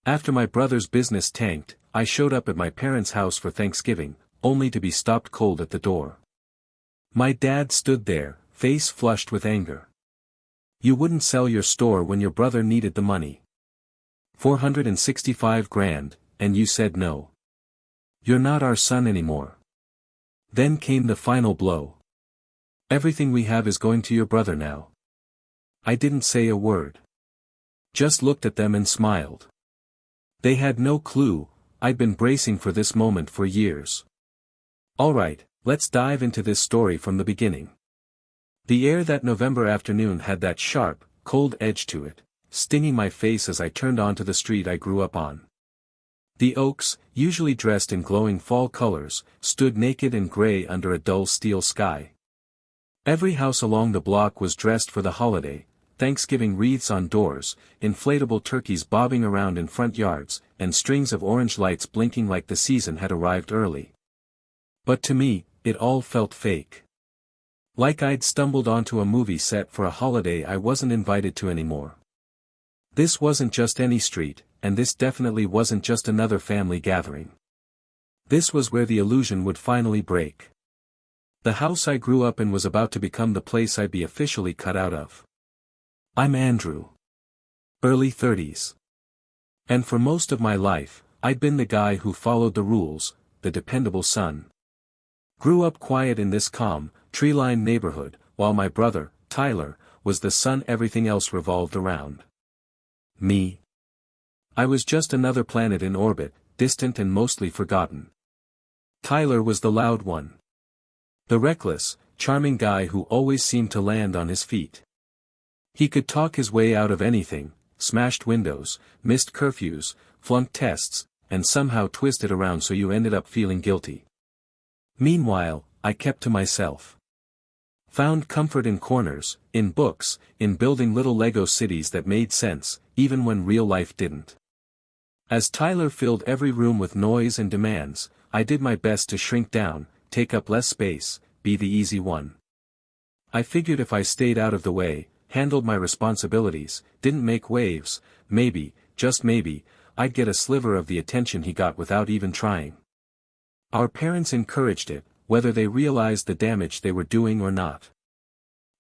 After my brother's business tanked, I showed up at my parents' house for Thanksgiving, only to be stopped cold at the door. My dad stood there, face flushed with anger. "You wouldn't sell your store when your brother needed the money. 465 grand, and you said no. You're not our son anymore." Then came the final blow. "Everything we have is going to your brother now." I didn't say a word. Just looked at them and smiled. They had no clue, I'd been bracing for this moment for years. Alright, let's dive into this story from the beginning. The air that November afternoon had that sharp, cold edge to it, stinging my face as I turned onto the street I grew up on. The oaks, usually dressed in glowing fall colors, stood naked and gray under a dull steel sky. Every house along the block was dressed for the holiday, Thanksgiving wreaths on doors, inflatable turkeys bobbing around in front yards, and strings of orange lights blinking like the season had arrived early. But to me, it all felt fake. Like I'd stumbled onto a movie set for a holiday I wasn't invited to anymore. This wasn't just any street, and this definitely wasn't just another family gathering. This was where the illusion would finally break. The house I grew up in was about to become the place I'd be officially cut out of. I'm Andrew. Early 30s. And for most of my life, I'd been the guy who followed the rules, the dependable son. Grew up quiet in this calm, tree-lined neighborhood, while my brother, Tyler, was the son everything else revolved around. Me. I was just another planet in orbit, distant and mostly forgotten. Tyler was the loud one. The reckless, charming guy who always seemed to land on his feet. He could talk his way out of anything, smashed windows, missed curfews, flunked tests, and somehow twisted around so you ended up feeling guilty. Meanwhile, I kept to myself. Found comfort in corners, in books, in building little Lego cities that made sense, even when real life didn't. As Tyler filled every room with noise and demands, I did my best to shrink down, take up less space, be the easy one. I figured if I stayed out of the way, handled my responsibilities, didn't make waves, maybe, just maybe, I'd get a sliver of the attention he got without even trying. Our parents encouraged it, whether they realized the damage they were doing or not.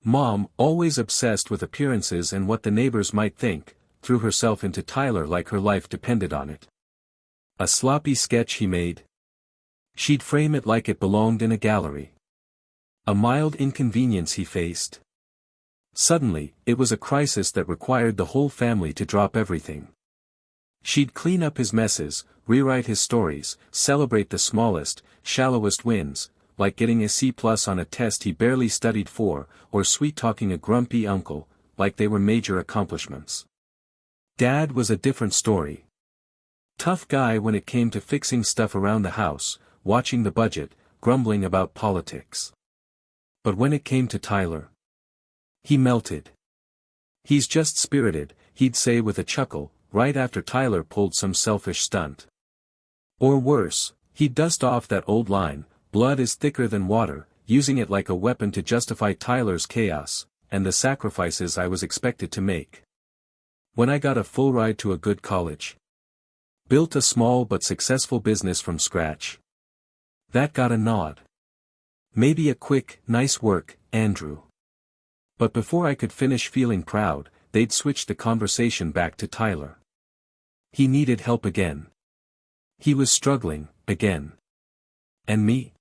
Mom, always obsessed with appearances and what the neighbors might think, threw herself into Tyler like her life depended on it. A sloppy sketch he made. She'd frame it like it belonged in a gallery. A mild inconvenience he faced. Suddenly, it was a crisis that required the whole family to drop everything. She'd clean up his messes, rewrite his stories, celebrate the smallest, shallowest wins, like getting a C+ on a test he barely studied for, or sweet-talking a grumpy uncle, like they were major accomplishments. Dad was a different story. Tough guy when it came to fixing stuff around the house, watching the budget, grumbling about politics. But when it came to Tyler, he melted. "He's just spirited," he'd say with a chuckle, right after Tyler pulled some selfish stunt. Or worse, he'd dust off that old line, "Blood is thicker than water," using it like a weapon to justify Tyler's chaos, and the sacrifices I was expected to make. When I got a full ride to a good college. Built a small but successful business from scratch. That got a nod. Maybe a quick, "nice work, Andrew." But before I could finish feeling proud, they'd switch the conversation back to Tyler. He needed help again. He was struggling, again. And me?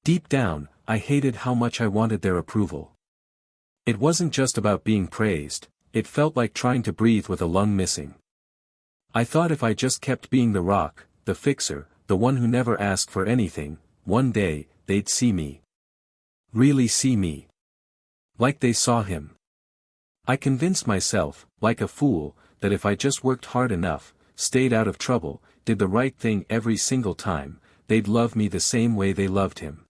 Deep down, I hated how much I wanted their approval. It wasn't just about being praised, it felt like trying to breathe with a lung missing. I thought if I just kept being the rock, the fixer, the one who never asked for anything, one day, they'd see me. Really see me. Like they saw him. I convinced myself, like a fool, that if I just worked hard enough, stayed out of trouble, did the right thing every single time, they'd love me the same way they loved him.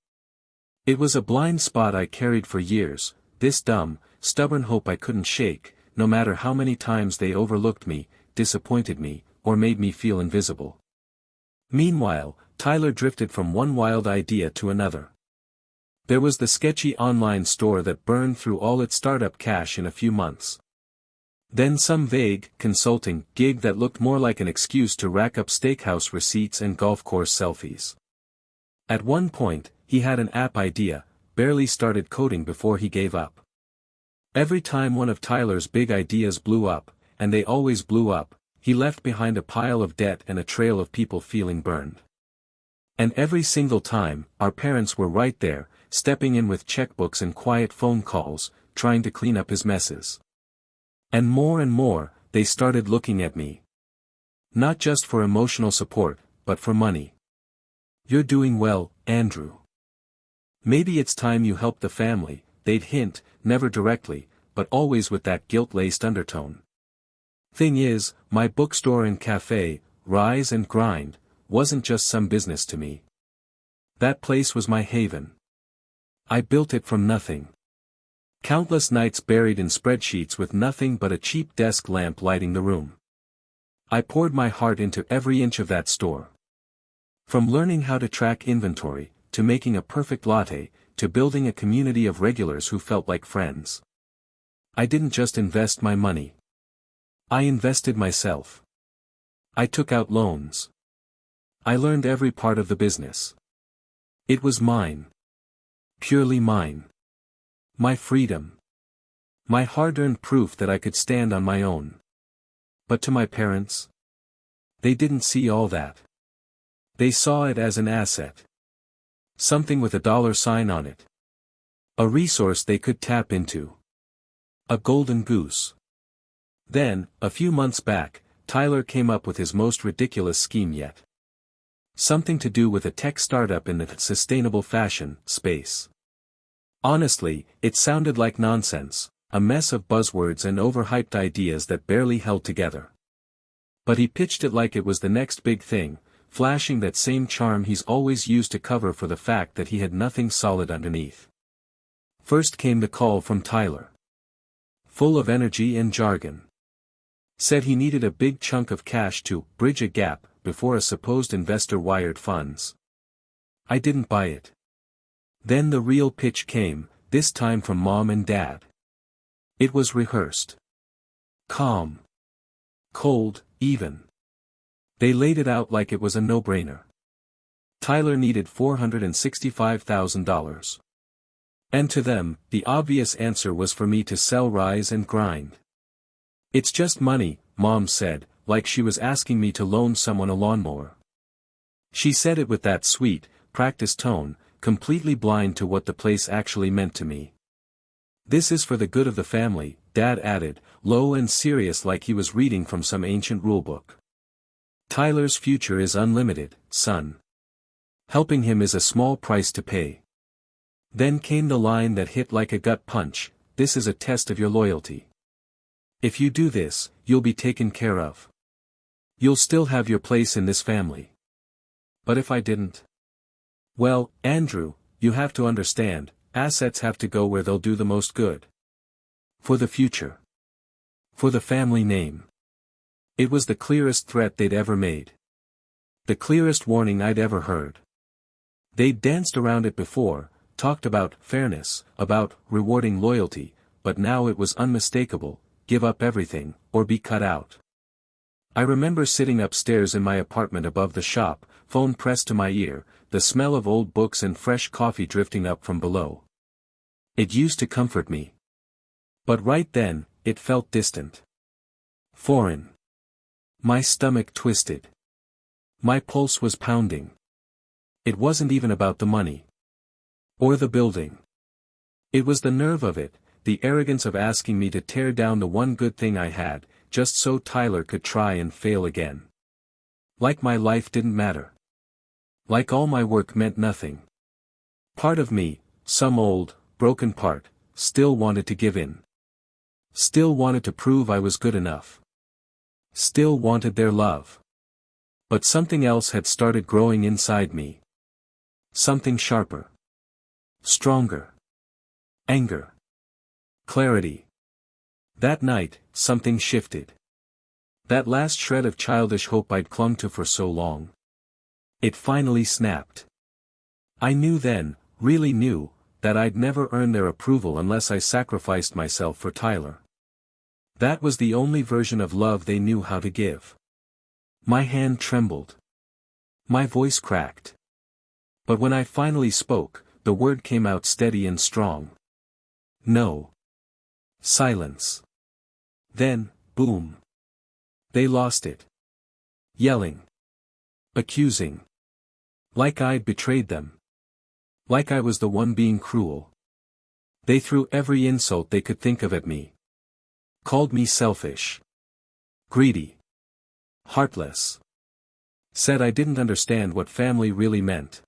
It was a blind spot I carried for years, this dumb, stubborn hope I couldn't shake, no matter how many times they overlooked me, disappointed me, or made me feel invisible. Meanwhile, Tyler drifted from one wild idea to another. There was the sketchy online store that burned through all its startup cash in a few months. Then some vague, consulting gig that looked more like an excuse to rack up steakhouse receipts and golf course selfies. At one point, he had an app idea, barely started coding before he gave up. Every time one of Tyler's big ideas blew up, and they always blew up, he left behind a pile of debt and a trail of people feeling burned. And every single time, our parents were right there, stepping in with checkbooks and quiet phone calls, trying to clean up his messes. And more, they started looking at me. Not just for emotional support, but for money. "You're doing well, Andrew. Maybe it's time you help the family," they'd hint, never directly, but always with that guilt-laced undertone. Thing is, my bookstore and cafe, Rise and Grind, wasn't just some business to me. That place was my haven. I built it from nothing. Countless nights buried in spreadsheets with nothing but a cheap desk lamp lighting the room. I poured my heart into every inch of that store. From learning how to track inventory, to making a perfect latte, to building a community of regulars who felt like friends. I didn't just invest my money. I invested myself. I took out loans. I learned every part of the business. It was mine. Purely mine. My freedom. My hard-earned proof that I could stand on my own. But to my parents? They didn't see all that. They saw it as an asset. Something with a dollar sign on it. A resource they could tap into. A golden goose. Then, a few months back, Tyler came up with his most ridiculous scheme yet. Something to do with a tech startup in the sustainable fashion space. Honestly, it sounded like nonsense, a mess of buzzwords and overhyped ideas that barely held together. But he pitched it like it was the next big thing, flashing that same charm he's always used to cover for the fact that he had nothing solid underneath. First came the call from Tyler. Full of energy and jargon. Said he needed a big chunk of cash to bridge a gap before a supposed investor wired funds. I didn't buy it. Then the real pitch came, this time from Mom and Dad. It was rehearsed. Calm. Cold, even. They laid it out like it was a no-brainer. Tyler needed $465,000. And to them, the obvious answer was for me to sell Rise and Grind. "It's just money," Mom said, like she was asking me to loan someone a lawnmower. She said it with that sweet, practiced tone, completely blind to what the place actually meant to me. "This is for the good of the family," Dad added, low and serious like he was reading from some ancient rulebook. "Tyler's future is unlimited, son. Helping him is a small price to pay." Then came the line that hit like a gut punch, "This is a test of your loyalty. If you do this, you'll be taken care of. You'll still have your place in this family. But if I didn't? Well, Andrew, you have to understand, assets have to go where they'll do the most good. For the future. For the family name." It was the clearest threat they'd ever made. The clearest warning I'd ever heard. They'd danced around it before, talked about fairness, about rewarding loyalty, but now it was unmistakable: give up everything, or be cut out. I remember sitting upstairs in my apartment above the shop, phone pressed to my ear, the smell of old books and fresh coffee drifting up from below. It used to comfort me. But right then, it felt distant. Foreign. My stomach twisted. My pulse was pounding. It wasn't even about the money. Or the building. It was the nerve of it, the arrogance of asking me to tear down the one good thing I had, just so Tyler could try and fail again. Like my life didn't matter. Like all my work meant nothing. Part of me, some old, broken part, still wanted to give in. Still wanted to prove I was good enough. Still wanted their love. But something else had started growing inside me. Something sharper. Stronger. Anger. Clarity. That night, something shifted. That last shred of childish hope I'd clung to for so long. It finally snapped. I knew then, really knew, that I'd never earn their approval unless I sacrificed myself for Tyler. That was the only version of love they knew how to give. My hand trembled. My voice cracked. But when I finally spoke, the word came out steady and strong. No. Silence. Then, boom. They lost it. Yelling. Accusing. Like I'd betrayed them. Like I was the one being cruel. They threw every insult they could think of at me. Called me selfish. Greedy. Heartless. Said I didn't understand what family really meant.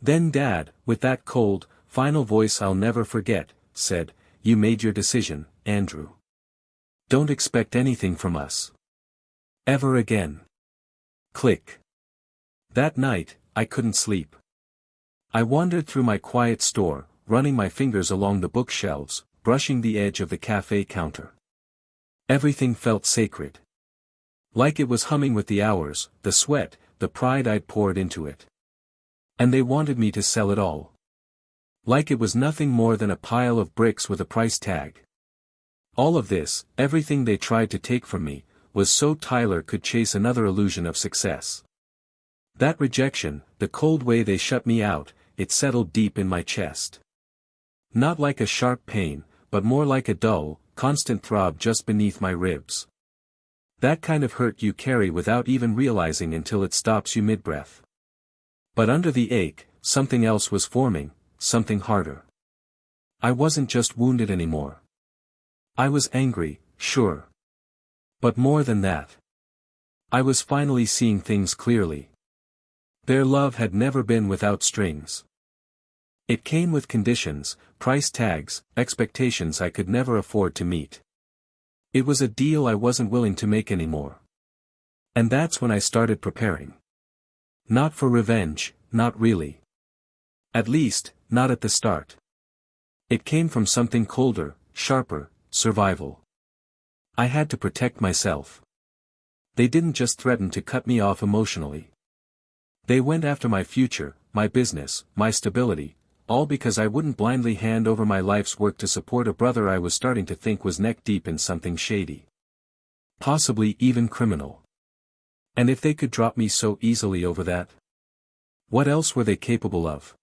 Then Dad, with that cold, final voice I'll never forget, said, "You made your decision, Andrew. Don't expect anything from us. Ever again." Click. That night, I couldn't sleep. I wandered through my quiet store, running my fingers along the bookshelves, brushing the edge of the cafe counter. Everything felt sacred. Like it was humming with the hours, the sweat, the pride I'd poured into it. And they wanted me to sell it all. Like it was nothing more than a pile of bricks with a price tag. All of this, everything they tried to take from me, was so Tyler could chase another illusion of success. That rejection, the cold way they shut me out, it settled deep in my chest. Not like a sharp pain, but more like a dull, constant throb just beneath my ribs. That kind of hurt you carry without even realizing until it stops you mid-breath. But under the ache, something else was forming, something harder. I wasn't just wounded anymore. I was angry, sure. But more than that. I was finally seeing things clearly. Their love had never been without strings. It came with conditions, price tags, expectations I could never afford to meet. It was a deal I wasn't willing to make anymore. And that's when I started preparing. Not for revenge, not really. At least, not at the start. It came from something colder, sharper, survival. I had to protect myself. They didn't just threaten to cut me off emotionally. They went after my future, my business, my stability, all because I wouldn't blindly hand over my life's work to support a brother I was starting to think was neck-deep in something shady. Possibly even criminal. And if they could drop me so easily over that? What else were they capable of?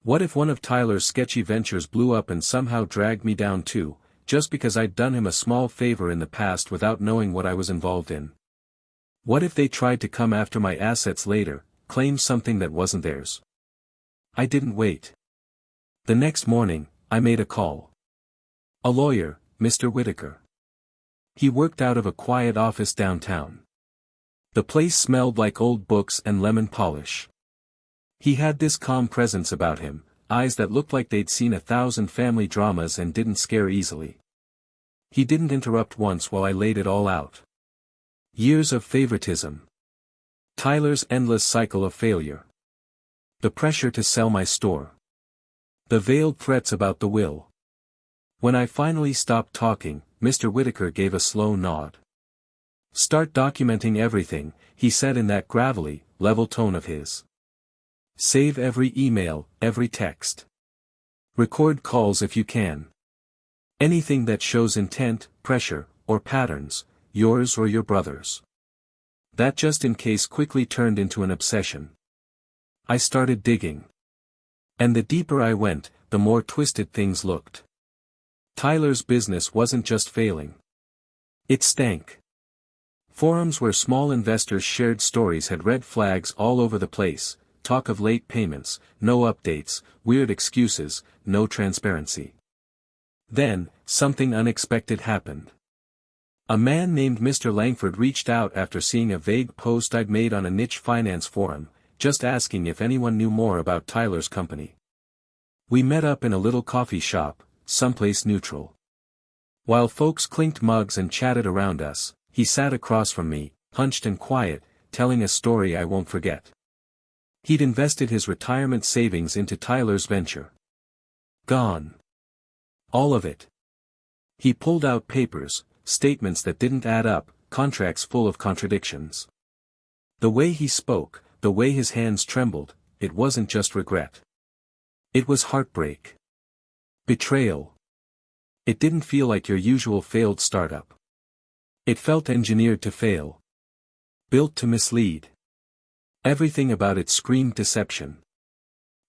What if one of Tyler's sketchy ventures blew up and somehow dragged me down too, just because I'd done him a small favor in the past without knowing what I was involved in? What if they tried to come after my assets later, claim something that wasn't theirs? I didn't wait. The next morning, I made a call. A lawyer, Mr. Whitaker. He worked out of a quiet office downtown. The place smelled like old books and lemon polish. He had this calm presence about him, eyes that looked like they'd seen 1,000 family dramas and didn't scare easily. He didn't interrupt once while I laid it all out. Years of favoritism. Tyler's endless cycle of failure. The pressure to sell my store. The veiled threats about the will. When I finally stopped talking, Mr. Whitaker gave a slow nod. "Start documenting everything," he said in that gravelly, level tone of his. "Save every email, every text. Record calls if you can. Anything that shows intent, pressure, or patterns, yours or your brother's." That just in case quickly turned into an obsession. I started digging. And the deeper I went, the more twisted things looked. Tyler's business wasn't just failing. It stank. Forums where small investors shared stories had red flags all over the place, talk of late payments, no updates, weird excuses, no transparency. Then, something unexpected happened. A man named Mr. Langford reached out after seeing a vague post I'd made on a niche finance forum, just asking if anyone knew more about Tyler's company. We met up in a little coffee shop, someplace neutral. While folks clinked mugs and chatted around us, he sat across from me, hunched and quiet, telling a story I won't forget. He'd invested his retirement savings into Tyler's venture. Gone. All of it. He pulled out papers, statements that didn't add up, contracts full of contradictions. The way he spoke, the way his hands trembled, it wasn't just regret. It was heartbreak. Betrayal. It didn't feel like your usual failed startup. It felt engineered to fail. Built to mislead. Everything about it screamed deception.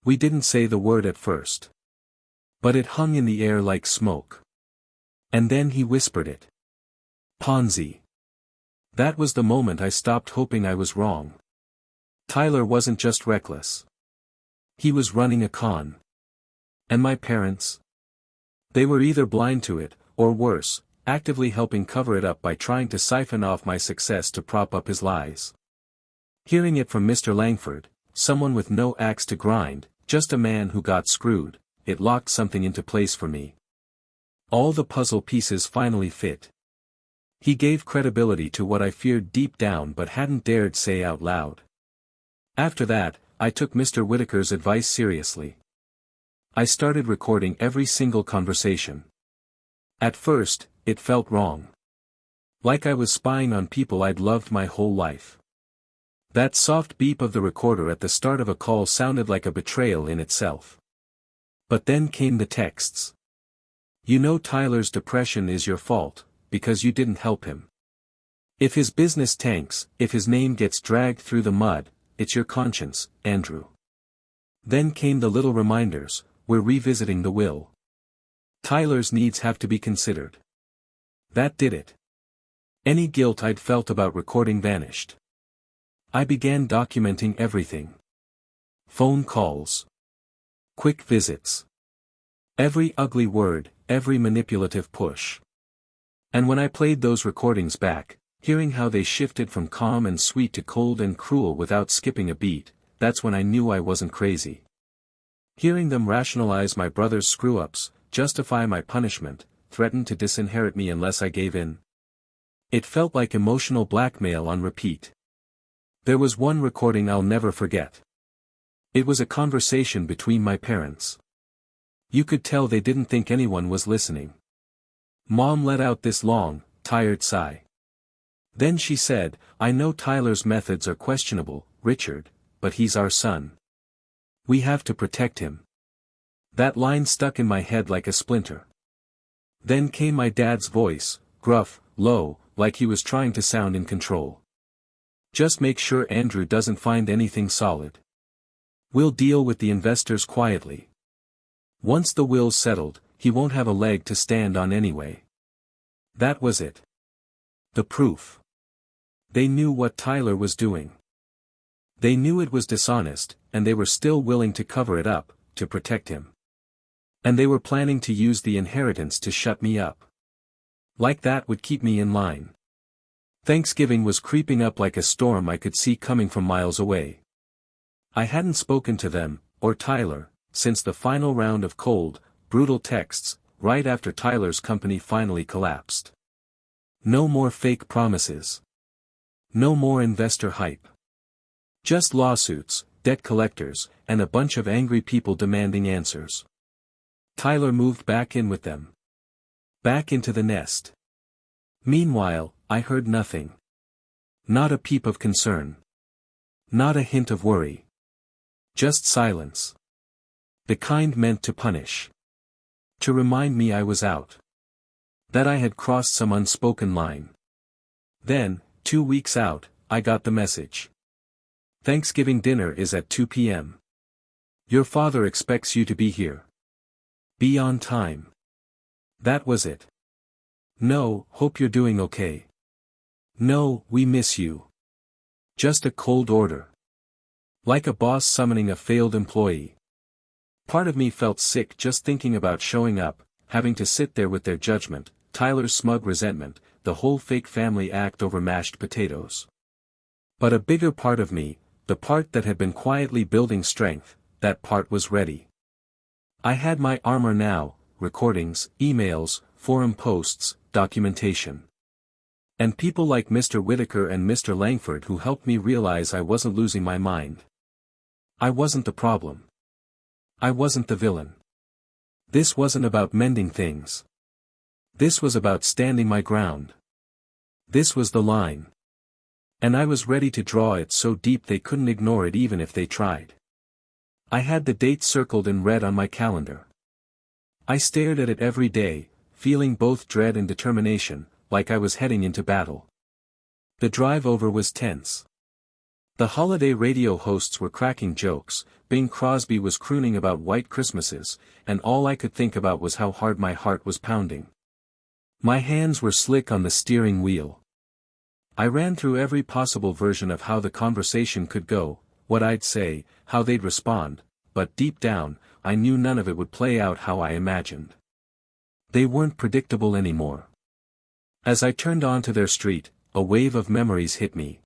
We didn't say the word at first. But it hung in the air like smoke. And then he whispered it. Ponzi. That was the moment I stopped hoping I was wrong. Tyler wasn't just reckless. He was running a con. And my parents? They were either blind to it, or worse, actively helping cover it up by trying to siphon off my success to prop up his lies. Hearing it from Mr. Langford, someone with no axe to grind, just a man who got screwed, it locked something into place for me. All the puzzle pieces finally fit. He gave credibility to what I feared deep down but hadn't dared say out loud. After that, I took Mr. Whitaker's advice seriously. I started recording every single conversation. At first, it felt wrong. Like I was spying on people I'd loved my whole life. That soft beep of the recorder at the start of a call sounded like a betrayal in itself. But then came the texts. You know Tyler's depression is your fault, because you didn't help him. If his business tanks, if his name gets dragged through the mud, it's your conscience, Andrew. Then came the little reminders, we're revisiting the will. Tyler's needs have to be considered. That did it. Any guilt I'd felt about recording vanished. I began documenting everything. Phone calls. Quick visits. Every ugly word, every manipulative push. And when I played those recordings back, hearing how they shifted from calm and sweet to cold and cruel without skipping a beat, that's when I knew I wasn't crazy. Hearing them rationalize my brother's screw-ups, justify my punishment, threaten to disinherit me unless I gave in. It felt like emotional blackmail on repeat. There was one recording I'll never forget. It was a conversation between my parents. You could tell they didn't think anyone was listening. Mom let out this long, tired sigh. Then she said, I know Tyler's methods are questionable, Richard, but he's our son. We have to protect him. That line stuck in my head like a splinter. Then came my dad's voice, gruff, low, like he was trying to sound in control. Just make sure Andrew doesn't find anything solid. We'll deal with the investors quietly. Once the will's settled, he won't have a leg to stand on anyway. That was it. The proof. They knew what Tyler was doing. They knew it was dishonest, and they were still willing to cover it up, to protect him. And they were planning to use the inheritance to shut me up. Like that would keep me in line. Thanksgiving was creeping up like a storm I could see coming from miles away. I hadn't spoken to them, or Tyler, since the final round of cold, brutal texts, right after Tyler's company finally collapsed. No more fake promises. No more investor hype. Just lawsuits, debt collectors, and a bunch of angry people demanding answers. Tyler moved back in with them. Back into the nest. Meanwhile, I heard nothing. Not a peep of concern. Not a hint of worry. Just silence. The kind meant to punish. To remind me I was out. That I had crossed some unspoken line. Then, 2 weeks out, I got the message. Thanksgiving dinner is at 2 p.m. Your father expects you to be here. Be on time. That was it. No, hope you're doing okay. No, we miss you. Just a cold order. Like a boss summoning a failed employee. Part of me felt sick just thinking about showing up, having to sit there with their judgment, Tyler's smug resentment, the whole fake family act over mashed potatoes. But a bigger part of me, the part that had been quietly building strength, that part was ready. I had my armor now, recordings, emails, forum posts, documentation. And people like Mr. Whitaker and Mr. Langford who helped me realize I wasn't losing my mind. I wasn't the problem. I wasn't the villain. This wasn't about mending things. This was about standing my ground. This was the line. And I was ready to draw it so deep they couldn't ignore it even if they tried. I had the date circled in red on my calendar. I stared at it every day, feeling both dread and determination, like I was heading into battle. The drive over was tense. The holiday radio hosts were cracking jokes, Bing Crosby was crooning about white Christmases, and all I could think about was how hard my heart was pounding. My hands were slick on the steering wheel. I ran through every possible version of how the conversation could go, what I'd say, how they'd respond, but deep down, I knew none of it would play out how I imagined. They weren't predictable anymore. As I turned onto their street, a wave of memories hit me.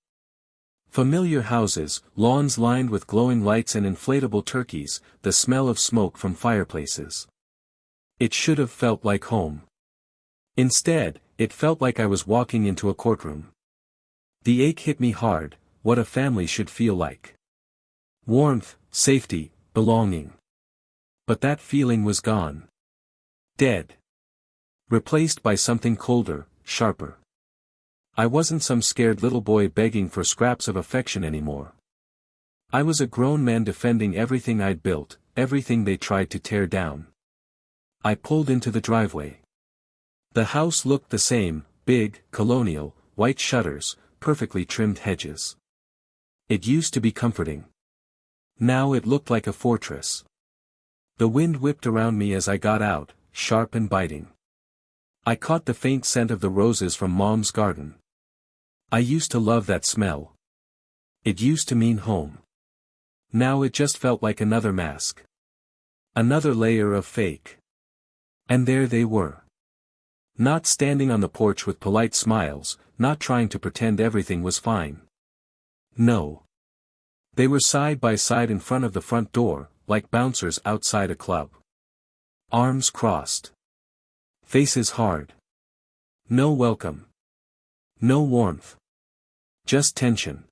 Familiar houses, lawns lined with glowing lights and inflatable turkeys, the smell of smoke from fireplaces. It should have felt like home. Instead, it felt like I was walking into a courtroom. The ache hit me hard, what a family should feel like. Warmth, safety, belonging. But that feeling was gone. Dead. Replaced by something colder, sharper. I wasn't some scared little boy begging for scraps of affection anymore. I was a grown man defending everything I'd built, everything they tried to tear down. I pulled into the driveway. The house looked the same, big, colonial, white shutters, perfectly trimmed hedges. It used to be comforting. Now it looked like a fortress. The wind whipped around me as I got out, sharp and biting. I caught the faint scent of the roses from Mom's garden. I used to love that smell. It used to mean home. Now it just felt like another mask. Another layer of fake. And there they were. Not standing on the porch with polite smiles, not trying to pretend everything was fine. No. They were side by side in front of the front door, like bouncers outside a club. Arms crossed. Faces hard. No welcome. No warmth. Just tension.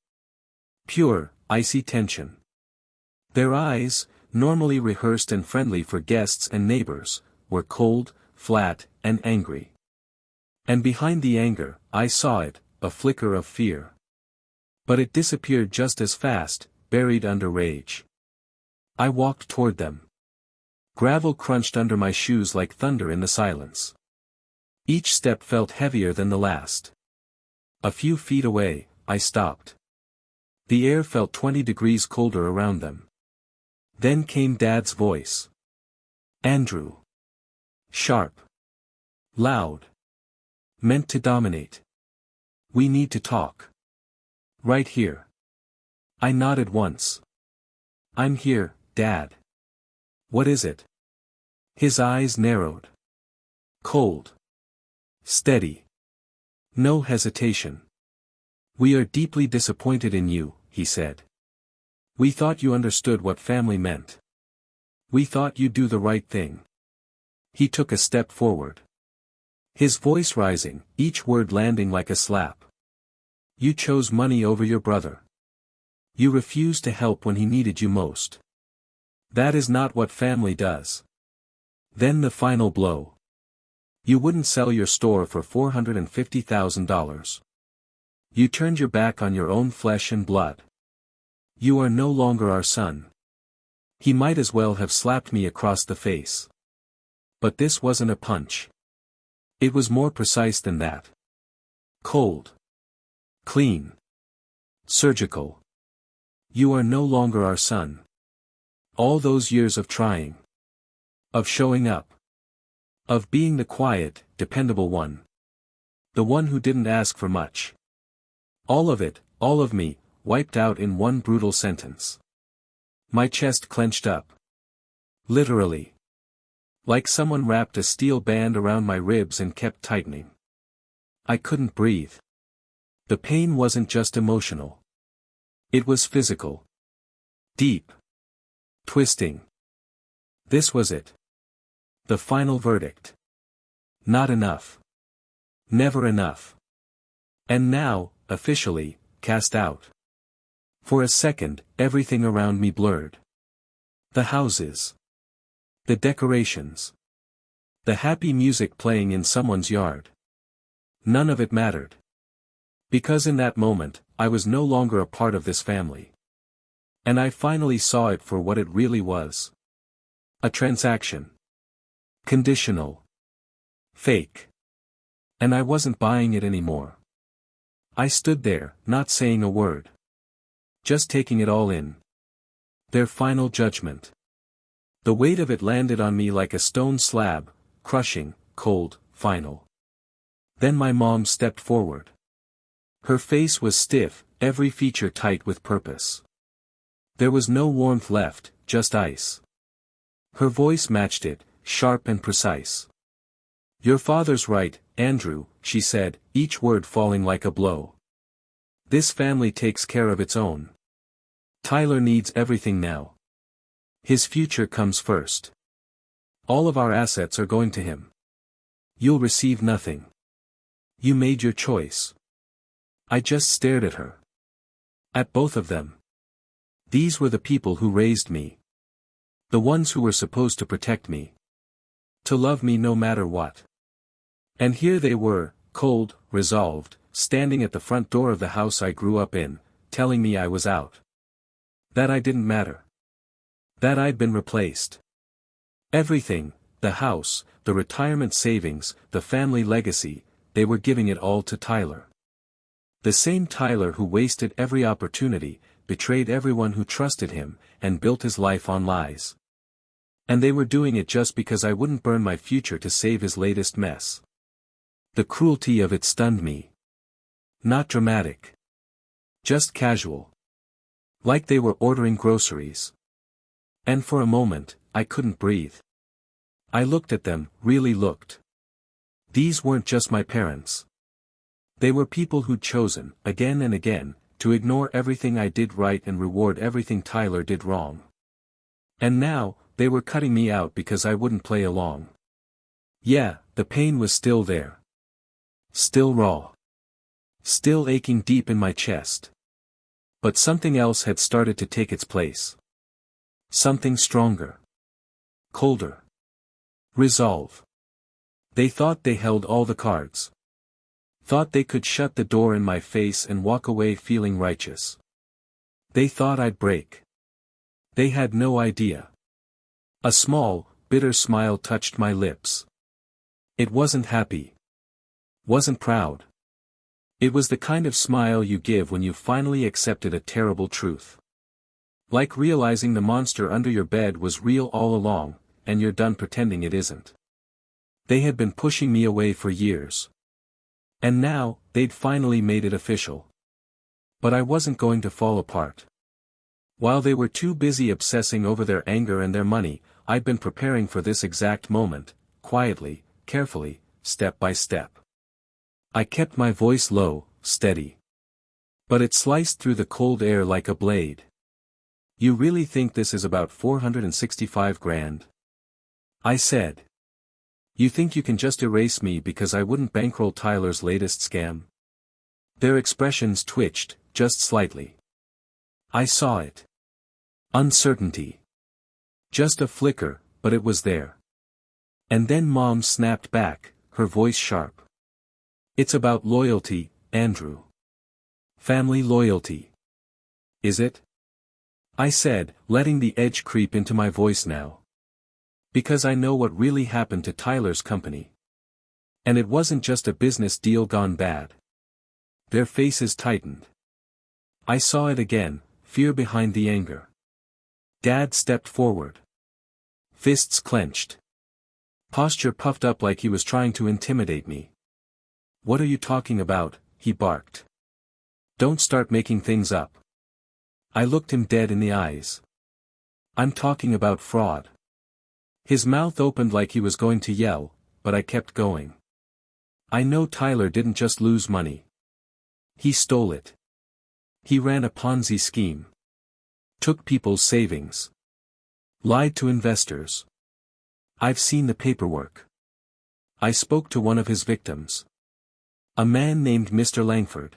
Pure, icy tension. Their eyes, normally rehearsed and friendly for guests and neighbors, were cold, flat, and angry. And behind the anger, I saw it, a flicker of fear. But it disappeared just as fast, buried under rage. I walked toward them. Gravel crunched under my shoes like thunder in the silence. Each step felt heavier than the last. A few feet away, I stopped. The air felt 20 degrees colder around them. Then came Dad's voice. Andrew. Sharp. Loud. Meant to dominate. We need to talk. Right here. I nodded once. I'm here, Dad. What is it? His eyes narrowed. Cold. Steady. No hesitation. We are deeply disappointed in you, he said. We thought you understood what family meant. We thought you'd do the right thing. He took a step forward. His voice rising, each word landing like a slap. You chose money over your brother. You refused to help when he needed you most. That is not what family does. Then the final blow. You wouldn't sell your store for $450,000. You turned your back on your own flesh and blood. You are no longer our son. He might as well have slapped me across the face. But this wasn't a punch. It was more precise than that. Cold. Clean. Surgical. You are no longer our son. All those years of trying. Of showing up. Of being the quiet, dependable one. The one who didn't ask for much. All of it, all of me, wiped out in one brutal sentence. My chest clenched up. Literally. Like someone wrapped a steel band around my ribs and kept tightening. I couldn't breathe. The pain wasn't just emotional. It was physical. Deep. Twisting. This was it. The final verdict. Not enough. Never enough. And now, officially, cast out. For a second, everything around me blurred. The houses. The decorations. The happy music playing in someone's yard. None of it mattered. Because in that moment, I was no longer a part of this family. And I finally saw it for what it really was. A transaction. Conditional. Fake. And I wasn't buying it anymore. I stood there, not saying a word. Just taking it all in. Their final judgment. The weight of it landed on me like a stone slab, crushing, cold, final. Then my mom stepped forward. Her face was stiff, every feature tight with purpose. There was no warmth left, just ice. Her voice matched it, sharp and precise. "Your father's right, Andrew," she said, each word falling like a blow. "This family takes care of its own. Tyler needs everything now. His future comes first. All of our assets are going to him. You'll receive nothing. You made your choice." I just stared at her. At both of them. These were the people who raised me. The ones who were supposed to protect me. To love me no matter what. And here they were, cold, resolved, standing at the front door of the house I grew up in, telling me I was out. That I didn't matter. That I'd been replaced. Everything, the house, the retirement savings, the family legacy, they were giving it all to Tyler. The same Tyler who wasted every opportunity, betrayed everyone who trusted him, and built his life on lies. And they were doing it just because I wouldn't burn my future to save his latest mess. The cruelty of it stunned me. Not dramatic. Just casual. Like they were ordering groceries. And for a moment, I couldn't breathe. I looked at them, really looked. These weren't just my parents. They were people who'd chosen, again and again, to ignore everything I did right and reward everything Tyler did wrong. And now, they were cutting me out because I wouldn't play along. Yeah, the pain was still there. Still raw. Still aching deep in my chest. But something else had started to take its place. Something stronger. Colder. Resolve. They thought they held all the cards. Thought they could shut the door in my face and walk away feeling righteous. They thought I'd break. They had no idea. A small, bitter smile touched my lips. It wasn't happy. Wasn't proud. It was the kind of smile you give when you finally accepted a terrible truth. Like realizing the monster under your bed was real all along, and you're done pretending it isn't. They had been pushing me away for years. And now, they'd finally made it official. But I wasn't going to fall apart. While they were too busy obsessing over their anger and their money, I'd been preparing for this exact moment, quietly, carefully, step by step. I kept my voice low, steady. But it sliced through the cold air like a blade. "You really think this is about 465 grand? I said. "You think you can just erase me because I wouldn't bankroll Tyler's latest scam?" Their expressions twitched, just slightly. I saw it. Uncertainty. Just a flicker, but it was there. And then Mom snapped back, her voice sharp. "It's about loyalty, Andrew. Family loyalty. Is it?" I said, letting the edge creep into my voice now. Because I know what really happened to Tyler's company. And it wasn't just a business deal gone bad. Their faces tightened. I saw it again, fear behind the anger. Dad stepped forward. Fists clenched. Posture puffed up like he was trying to intimidate me. "What are you talking about?" he barked. "Don't start making things up." I looked him dead in the eyes. "I'm talking about fraud." His mouth opened like he was going to yell, but I kept going. "I know Tyler didn't just lose money. He stole it. He ran a Ponzi scheme. Took people's savings. Lied to investors. I've seen the paperwork. I spoke to one of his victims. A man named Mr. Langford."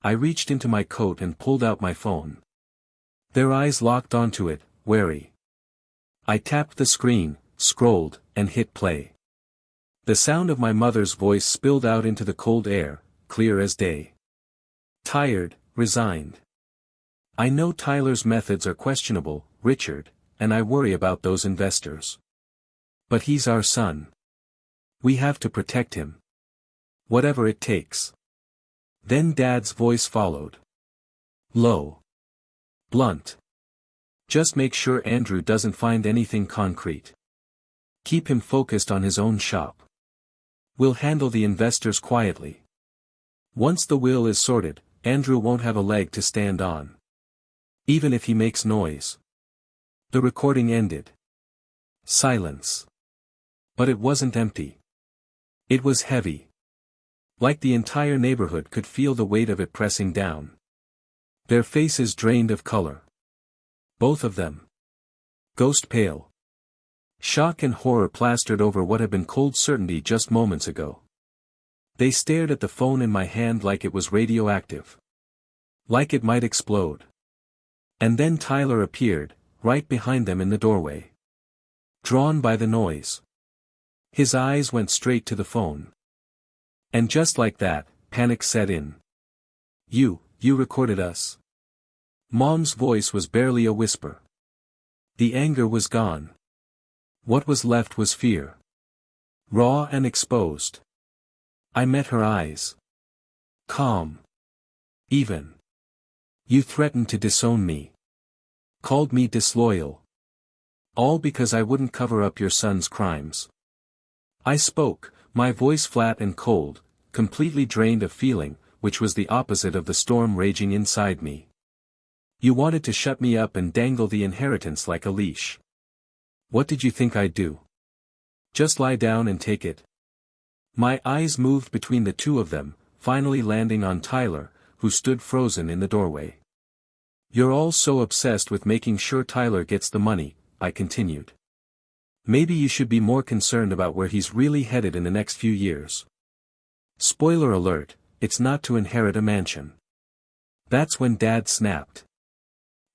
I reached into my coat and pulled out my phone. Their eyes locked onto it, wary. I tapped the screen, scrolled, and hit play. The sound of my mother's voice spilled out into the cold air, clear as day. "Tired, resigned. I know Tyler's methods are questionable, Richard, and I worry about those investors. But he's our son. We have to protect him. Whatever it takes. Then Dad's voice followed. Low. Blunt. Just make sure Andrew doesn't find anything concrete. Keep him focused on his own shop. We'll handle the investors quietly. Once the will is sorted, Andrew won't have a leg to stand on. Even if he makes noise. The recording ended. Silence. But it wasn't empty. It was heavy. Like the entire neighborhood could feel the weight of it pressing down. Their faces drained of color. Both of them. Ghost pale. Shock and horror plastered over what had been cold certainty just moments ago. They stared at the phone in my hand like it was radioactive. Like it might explode. And then Tyler appeared, right behind them in the doorway. Drawn by the noise. His eyes went straight to the phone. And just like that, panic set in. You recorded us. Mom's voice was barely a whisper. The anger was gone. What was left was fear. Raw and exposed. I met her eyes. Calm. Even. You threatened to disown me. Called me disloyal. All because I wouldn't cover up your son's crimes. I spoke, my voice flat and cold, completely drained of feeling, which was the opposite of the storm raging inside me. You wanted to shut me up and dangle the inheritance like a leash. What did you think I'd do? Just lie down and take it? My eyes moved between the two of them, finally landing on Tyler, who stood frozen in the doorway. You're all so obsessed with making sure Tyler gets the money, I continued. Maybe you should be more concerned about where he's really headed in the next few years. Spoiler alert, it's not to inherit a mansion. That's when Dad snapped.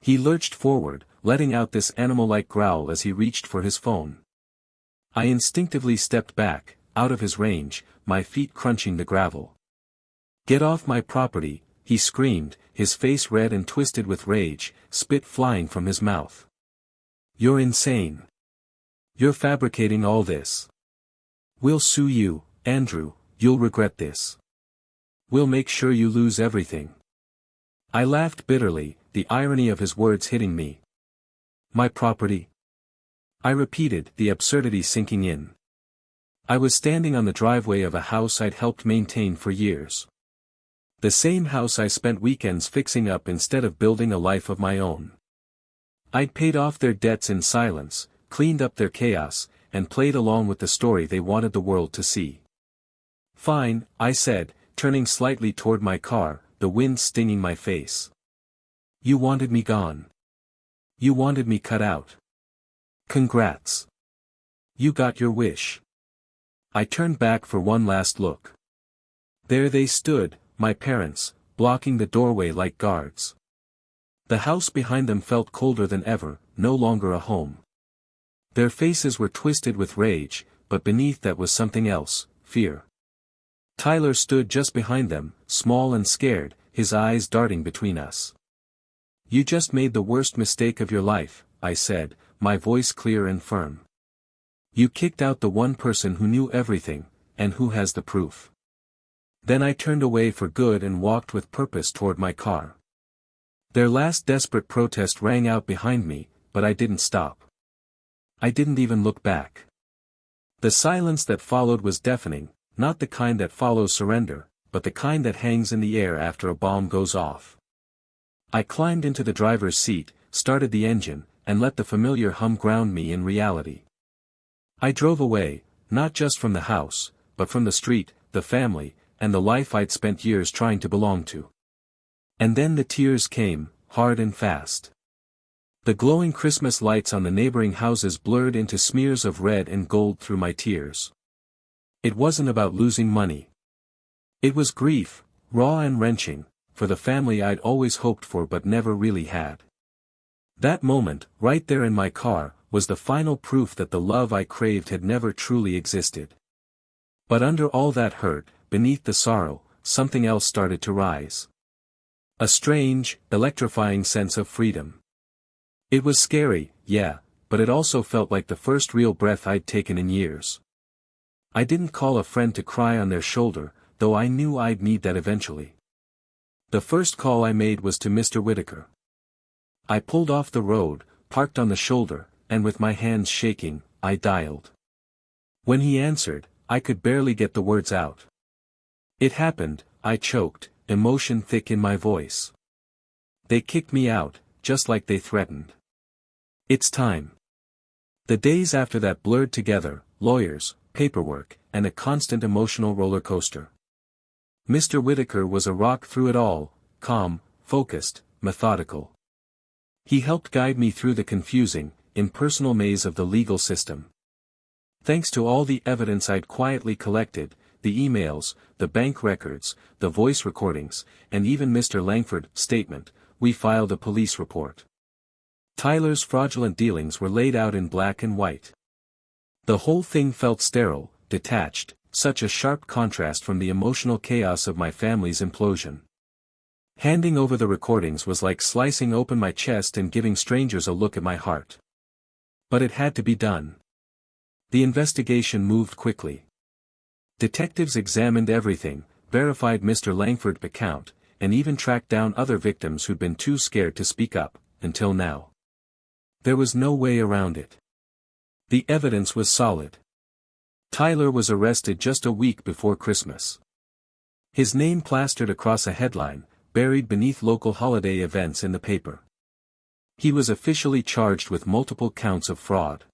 He lurched forward, letting out this animal-like growl as he reached for his phone. I instinctively stepped back, out of his range, my feet crunching the gravel. Get off my property, he screamed, his face red and twisted with rage, spit flying from his mouth. You're insane. You're fabricating all this. We'll sue you, Andrew, you'll regret this. We'll make sure you lose everything. I laughed bitterly, the irony of his words hitting me. My property? I repeated, the absurdity sinking in. I was standing on the driveway of a house I'd helped maintain for years. The same house I spent weekends fixing up instead of building a life of my own. I'd paid off their debts in silence, cleaned up their chaos, and played along with the story they wanted the world to see. Fine, I said, turning slightly toward my car, the wind stinging my face. You wanted me gone. You wanted me cut out. Congrats. You got your wish. I turned back for one last look. There they stood, my parents, blocking the doorway like guards. The house behind them felt colder than ever, no longer a home. Their faces were twisted with rage, but beneath that was something else, fear. Tyler stood just behind them, small and scared, his eyes darting between us. You just made the worst mistake of your life, I said, my voice clear and firm. You kicked out the one person who knew everything, and who has the proof. Then I turned away for good and walked with purpose toward my car. Their last desperate protest rang out behind me, but I didn't stop. I didn't even look back. The silence that followed was deafening, not the kind that follows surrender, but the kind that hangs in the air after a bomb goes off. I climbed into the driver's seat, started the engine, and let the familiar hum ground me in reality. I drove away, not just from the house, but from the street, the family, and the life I'd spent years trying to belong to. And then the tears came, hard and fast. The glowing Christmas lights on the neighboring houses blurred into smears of red and gold through my tears. It wasn't about losing money. It was grief, raw and wrenching, for the family I'd always hoped for but never really had. That moment, right there in my car, was the final proof that the love I craved had never truly existed. But under all that hurt, beneath the sorrow, something else started to rise. A strange, electrifying sense of freedom. It was scary, yeah, but it also felt like the first real breath I'd taken in years. I didn't call a friend to cry on their shoulder, though I knew I'd need that eventually. The first call I made was to Mr. Whitaker. I pulled off the road, parked on the shoulder, and with my hands shaking, I dialed. When he answered, I could barely get the words out. It happened, I choked, emotion thick in my voice. They kicked me out, just like they threatened. It's time. The days after that blurred together, lawyers, paperwork, and a constant emotional roller coaster. Mr. Whitaker was a rock through it all, calm, focused, methodical. He helped guide me through the confusing, impersonal maze of the legal system. Thanks to all the evidence I'd quietly collected, the emails, the bank records, the voice recordings, and even Mr. Langford's statement, we filed a police report. Tyler's fraudulent dealings were laid out in black and white. The whole thing felt sterile, detached, such a sharp contrast from the emotional chaos of my family's implosion. Handing over the recordings was like slicing open my chest and giving strangers a look at my heart. But it had to be done. The investigation moved quickly. Detectives examined everything, verified Mr. Langford's account, and even tracked down other victims who'd been too scared to speak up, until now. There was no way around it. The evidence was solid. Tyler was arrested just a week before Christmas. His name plastered across a headline, buried beneath local holiday events in the paper. He was officially charged with multiple counts of fraud.